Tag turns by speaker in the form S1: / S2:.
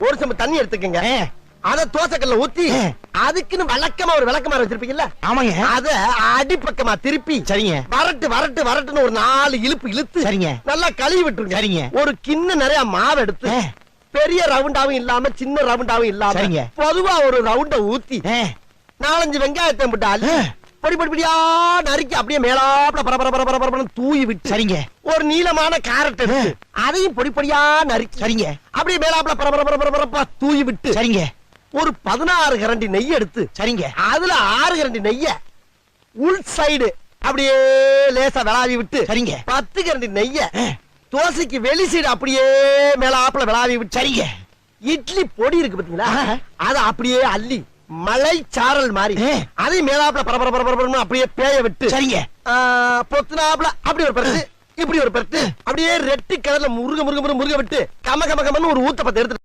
S1: ஒரு செம்பு தண்ணி எடுத்துக்கங்க. அத தோசைக்கல்ல ஊத்தி அதுக்குன்னு வழக்கமா ஒரு விளக்கமாறு வச்சிருப்பீங்கல்ல,
S2: ஆமாங்க,
S1: அத அடிப்பக்கமா திருப்பி
S2: சரிங்க,
S1: வரட்டு வரட்டு வரட்டுன்னு ஒரு 4 இழுப்பு இழுத்து
S2: சரிங்க,
S1: நல்லா கழுவி விட்டுருங்க.
S2: சரிங்க.
S1: ஒரு கிண்ண நிறைய மாவு எடுத்து பெரிய ரவுண்டாவும் இல்லாம சின்ன ரவுண்டாவும் இல்லாம
S2: சரிங்க,
S1: பொதுவா ஒரு ரவுண்ட ஊத்தி 4-5 வெங்காயத்தை போட்டு அள்ளி பொடி பொடி பொடியா நறுக்கி அப்படியே மேலாப்ல பரபர தூவி விட்டு, சரிங்க, ஒரு நீளமான கேரட் எடுத்து அதையும் பொடி பொடியா நறுக்கி, சரிங்க, அப்படியே மேலாப்ல பரபர தூவி விட்டு, சரிங்க, ஒரு 16 கரண்டி நெய் எடுத்து, சரிங்க, அதுல 6 கரண்டி நெய்ய உள் சைடு அப்படியே லேசா விளாவி விட்டு, சரிங்க, 10 கரண்டி நெய்ய தோசைக்கு வெளி சைடு அப்படியே மேலாப்ல விளாவி விட்டு, சரிங்க, இட்லி பொடி இருக்கு பாத்தீங்களா, அத அப்படியே அள்ளி மலை சாரல் மாதிரி அதை மேலாப்ல பரபர அப்படியே பேய விட்டு, சரிங்க, பொத்துனாப்ல அப்படி ஒரு பருத்து இப்படி ஒரு பருத்து அப்படியே ரெட்டி கலர்ல முருக முருக முருக விட்டு கம கம கமன்னு ஒரு ஊத்த பத்த எடுத்து